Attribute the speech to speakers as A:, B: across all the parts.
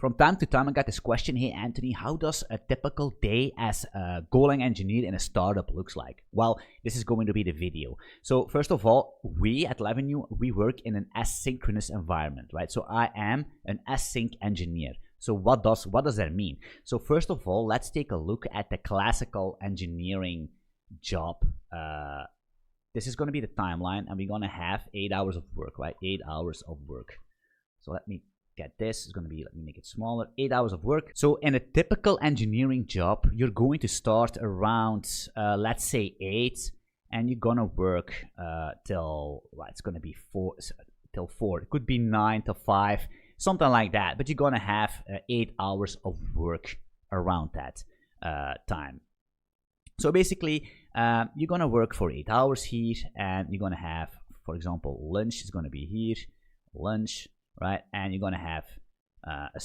A: From time to time, I got this question, hey Anthony, how does a typical day as a Golang engineer in a startup looks like? Well, this is going to be the video. So first of all, we at 11U, we work in an asynchronous environment, right? So I am an async engineer. So what does that mean? So first of all, let's take a look at the classical engineering job. This is going to be the timeline, and we're going to have 8 hours of work, right? 8 hours of work. So let me get this. It's going to be, let me make it smaller, 8 hours of work. So in a typical engineering job, you're going to start around, let's say 8, and you're going to work till, well, it's going to be 4 till 4. It could be 9 to 5, something like that. But you're going to have 8 hours of work around that time. So basically, you're going to work for 8 hours here, and you're going to have, for example, lunch is going to be here, lunch, right? And you're going to have a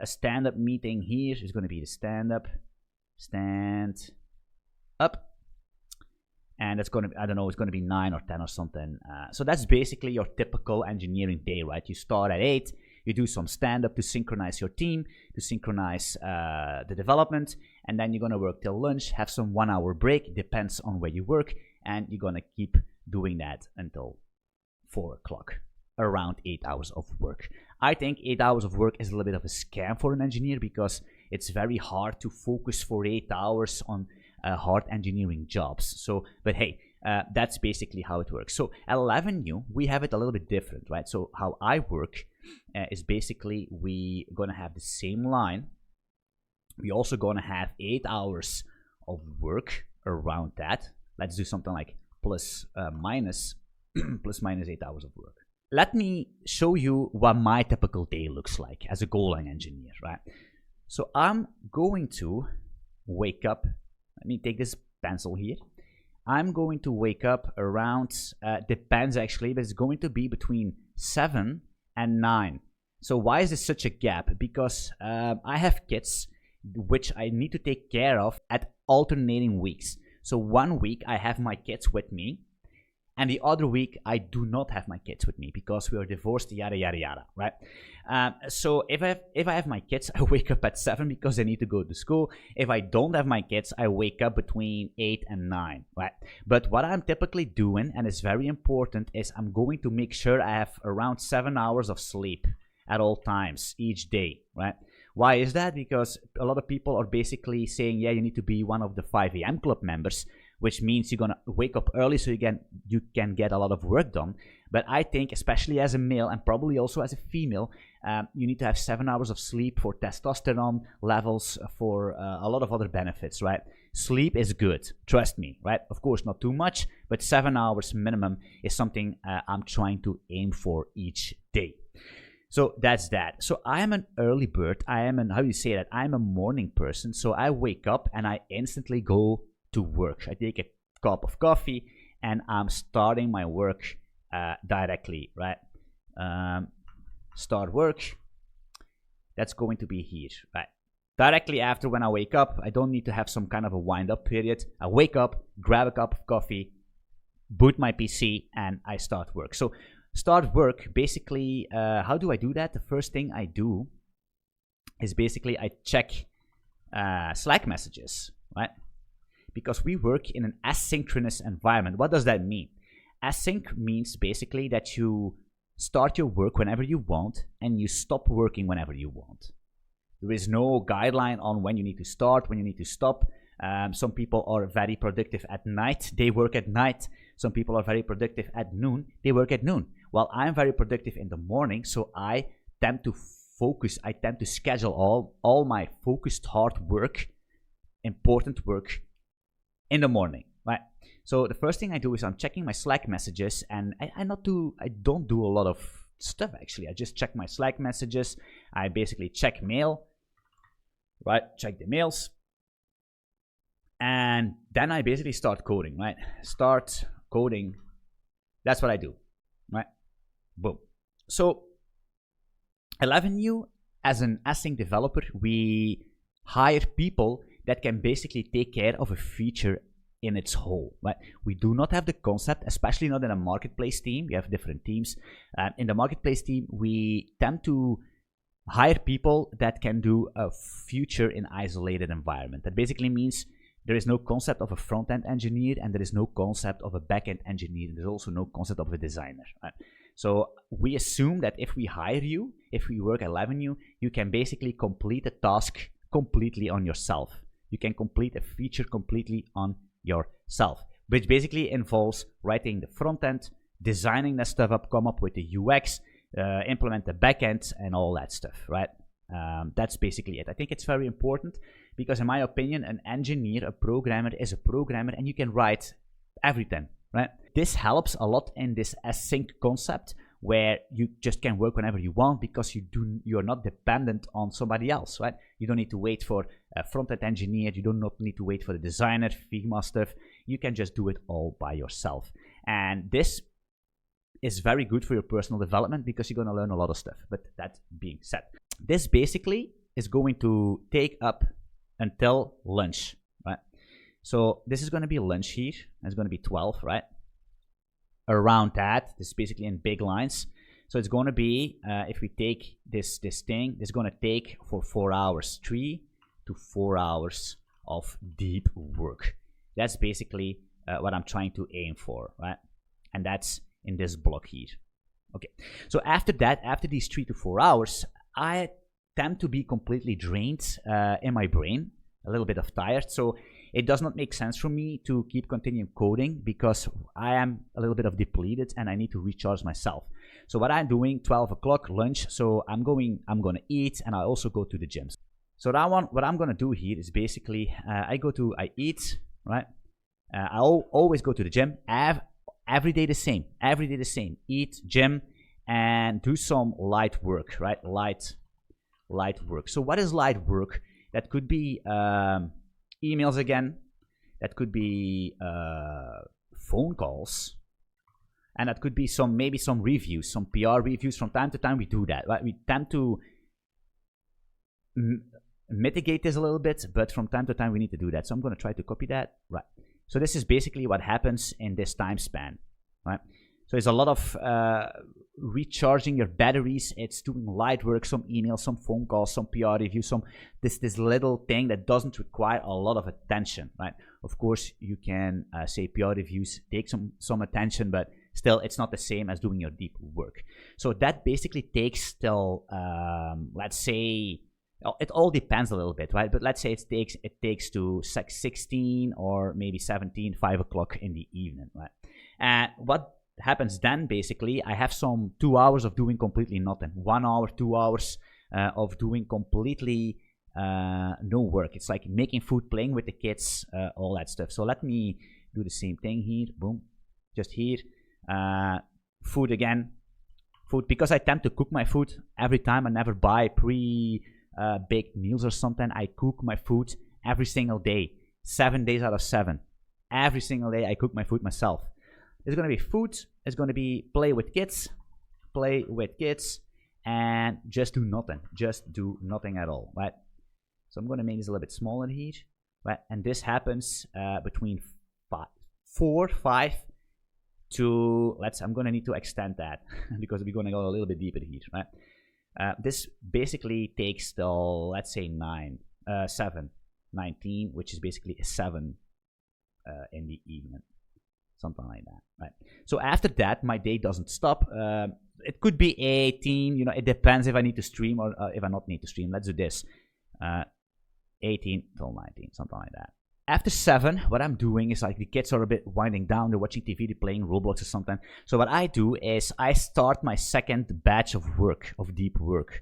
A: stand-up meeting here. It's going to be the stand up, and it's going to, I don't know, it's going to be 9 or 10 or something. So that's basically your typical engineering day, right? You start at 8, you do some stand-up to synchronize your team, to synchronize the development, and then you're going to work till lunch, have some 1 hour break, depends on where you work, and you're going to keep doing that until 4 o'clock, around 8 hours of work. I think 8 hours of work is a little bit of a scam for an engineer because it's very hard to focus for 8 hours on hard engineering jobs. So, but hey, that's basically how it works. So at 11U, we have it a little bit different, right? So how I work is basically we gonna have the same line. We also gonna have 8 hours of work around that. Let's do something like plus minus 8 hours of work. Let me show you what my typical day looks like as a Golang engineer, right? So I'm going to wake up. Let me take this pencil here. I'm going to wake up around, depends actually, but it's going to be between 7 and 9. So why is this such a gap? Because I have kids which I need to take care of at alternating weeks. So 1 week I have my kids with me, and the other week I do not have my kids with me because we are divorced, yada yada yada, right? So if I have my kids, I wake up at 7 because I need to go to school. If I don't have my kids, I wake up between 8 and 9, right? But what I'm typically doing, and it's very important, is I'm going to make sure I have around 7 hours of sleep at all times each day, right? Why is that? Because a lot of people are basically saying, yeah, you need to be one of the 5 a.m. club members, which means you're gonna wake up early so you can get a lot of work done. But I think, especially as a male and probably also as a female, you need to have 7 hours of sleep for testosterone levels, for a lot of other benefits, right? Sleep is good, trust me, right? Of course, not too much, but 7 hours minimum is something I'm trying to aim for each day. So that's that. So I am an early bird. I am an, how do you say that? I'm a morning person. So I wake up and I instantly go to work. I take a cup of coffee and I'm starting my work directly, right? Start work. That's going to be here, right? Directly after when I wake up, I don't need to have some kind of a wind up period. I wake up, grab a cup of coffee, boot my PC, and I start work. So start work, basically, how do I do that? The first thing I do is basically I check Slack messages, right? Because we work in an asynchronous environment. What does that mean? Async means basically that you start your work whenever you want and you stop working whenever you want. There is no guideline on when you need to start, when you need to stop. Some people are very productive at night. They work at night. Some people are very productive at noon. They work at noon. Well, I'm very productive in the morning, so I tend to focus. I tend to schedule all my focused hard work, important work, in the morning, right? So the first thing I do is I'm checking my Slack messages, and I don't do a lot of stuff actually. I just check my Slack messages. I basically check mail, right? Check the mails, and then I basically start coding, right? Start coding. That's what I do, right? Boom. So 11U, as an async developer, we hire people that can basically take care of a feature in its whole, right? We do not have the concept, especially not in a marketplace team. We have different teams. In the marketplace team, we tend to hire people that can do a future in isolated environment. That basically means there is no concept of a front-end engineer, and there is no concept of a back-end engineer. There's also no concept of a designer. Right? So we assume that if we hire you, if we work at Avenue, you can basically complete a task completely on yourself. You can complete a feature completely on yourself, which basically involves writing the front end, designing that stuff up, come up with the UX, implement the backend, and all that stuff, right? That's basically it. I think it's very important because, in my opinion, an engineer, a programmer, is a programmer, and you can write everything, right? This helps a lot in this ASYNC concept, where you just can work whenever you want because you're not dependent on somebody else, right? You don't need to wait for a front-end engineer. You don't need to wait for the designer, Figma stuff. You can just do it all by yourself. And this is very good for your personal development because you're going to learn a lot of stuff. But that being said, this basically is going to take up until lunch, right? So this is going to be lunch here. It's going to be 12, right? Around that, this is basically in big lines. So it's going to be, if we take this thing, it's going to take for 4 hours, 3 to 4 hours of deep work. That's basically what I'm trying to aim for, right? And that's in this block here. Okay, so after that, after these 3 to 4 hours, I tend to be completely drained in my brain, a little bit of tired. So it does not make sense for me to keep continuing coding because I am a little bit of depleted and I need to recharge myself. So what I'm doing, 12 o'clock lunch, so I'm going to eat, and I also go to the gym. So what I'm going to do here is basically, I eat, right? I'll always go to the gym. Every day the same, eat, gym, and do some light work, right? Light work. So what is light work? That could be emails again, that could be phone calls, and that could be maybe some reviews, some PR reviews. From time to time we do that, right? We tend to mitigate this a little bit, but from time to time we need to do that. So I'm going to try to copy that, right? So this is basically what happens in this time span, right? So it's a lot of recharging your batteries. It's doing light work, some emails, some phone calls, some PR reviews, this little thing that doesn't require a lot of attention, right? Of course, you can say PR reviews take some attention, but still, it's not the same as doing your deep work. So that basically takes till, let's say, it all depends a little bit, right? But let's say it takes to 16 or maybe 17, 5 o'clock in the evening, right? And what happens then, basically, I have some 2 hours of doing completely nothing. 1 hour, 2 hours of doing completely no work. It's like making food, playing with the kids, all that stuff. So let me do the same thing here. Boom. Just here. Food again. Food, because I tend to cook my food every time. I never buy baked meals or something. I cook my food every single day, 7 days out of 7. Every single day I cook my food myself. It's going to be food. It's going to be play with kids, and just do nothing. Just do nothing at all, right? So I'm going to make this a little bit smaller here, right? And this happens between 5 to, I'm going to need to extend that because we're going to go a little bit deeper here, right? This basically takes till, let's say 19, which is basically a 7 in the evening. Something like that, right? So after that, my day doesn't stop. It could be 18, it depends if I need to stream or if I not need to stream. Let's do this. 18 till 19, something like that. After 7, what I'm doing is like the kids are a bit winding down. They're watching TV, they're playing Roblox or something. So what I do is I start my second batch of work, of deep work.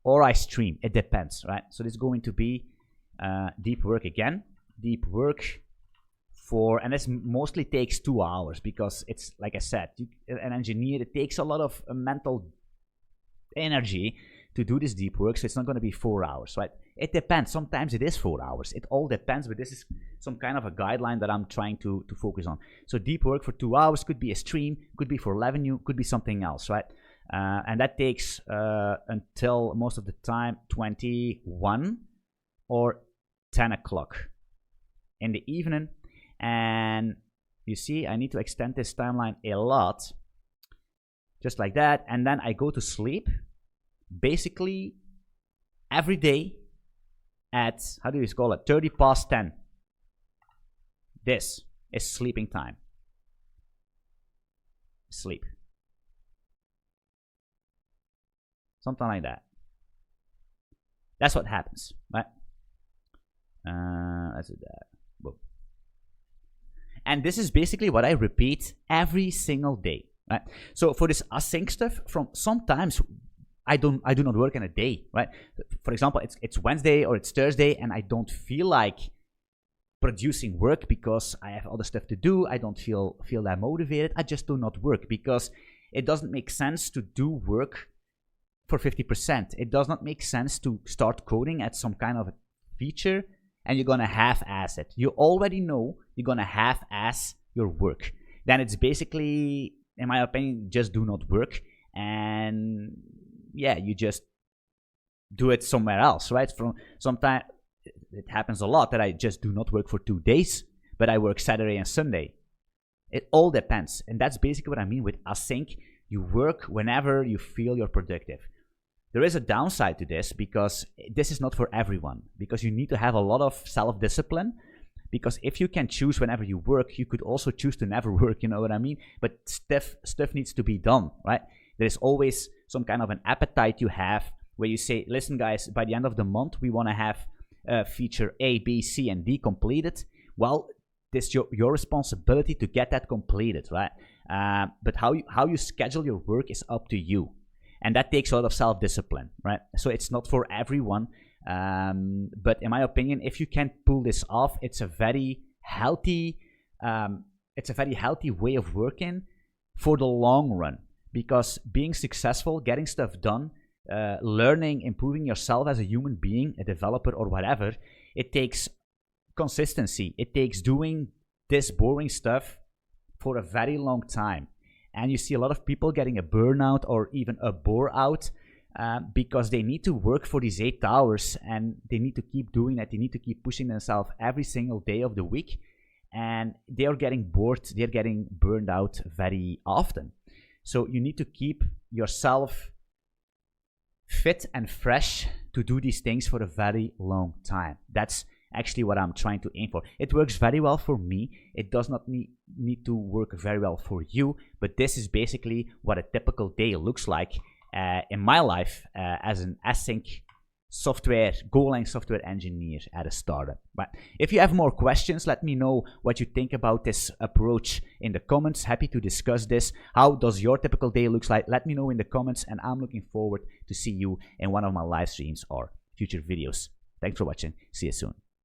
A: Or I stream. It depends, right? So this is going to be deep work again. Deep work. And this mostly takes 2 hours because it's, like I said, an engineer, it takes a lot of mental energy to do this deep work, so it's not going to be 4 hours, right? It depends. Sometimes it is 4 hours. It all depends, but this is some kind of a guideline that I'm trying to focus on. So deep work for 2 hours could be a stream, could be for revenue, could be something else, right? And that takes until most of the time 21 or 10 o'clock in the evening. And you see, I need to extend this timeline a lot, just like that. And then I go to sleep. basically every day at, how do you call it, 30 past 10. This is sleeping time. Sleep. Something like that. That's what happens, right? Let's do that. Whoa. And this is basically what I repeat every single day, right? So for this async stuff, from sometimes I do not work in a day, right? For example, it's Wednesday or it's Thursday, and I don't feel like producing work because I have other stuff to do. I don't feel that motivated. I just do not work because it doesn't make sense to do work for 50%. It does not make sense to start coding at some kind of a feature and you're gonna half-ass it. You already know you're gonna half-ass your work. Then it's basically, in my opinion, just do not work, and yeah, you just do it somewhere else, right? From sometimes it happens a lot that I just do not work for 2 days, but I work Saturday and Sunday. It all depends, and that's basically what I mean with async. You work whenever you feel you're productive. There is a downside to this because this is not for everyone, because you need to have a lot of self-discipline, because if you can choose whenever you work, you could also choose to never work, you know what I mean? But stuff needs to be done, right? There is always some kind of an appetite you have where you say, listen guys, by the end of the month, we want to have feature A, B, C, and D completed. Well, it's your responsibility to get that completed, right? But how you schedule your work is up to you. And that takes a lot of self-discipline, right? So it's not for everyone. But in my opinion, if you can pull this off, it's a very healthy way of working for the long run. Because being successful, getting stuff done, learning, improving yourself as a human being, a developer or whatever, it takes consistency. It takes doing this boring stuff for a very long time. And you see a lot of people getting a burnout or even a bore out because they need to work for these 8 hours and they need to keep doing that. They need to keep pushing themselves every single day of the week, and they are getting bored. They're getting burned out very often. So you need to keep yourself fit and fresh to do these things for a very long time. That's actually what I'm trying to aim for. It works very well for me. It does not need to work very well for you, but this is basically what a typical day looks like in my life as an async software, Golang software engineer at a startup. But if you have more questions, let me know what you think about this approach in the comments. Happy to discuss this. How does your typical day looks like? Let me know in the comments, and I'm looking forward to see you in one of my live streams or future videos. Thanks for watching. See you soon.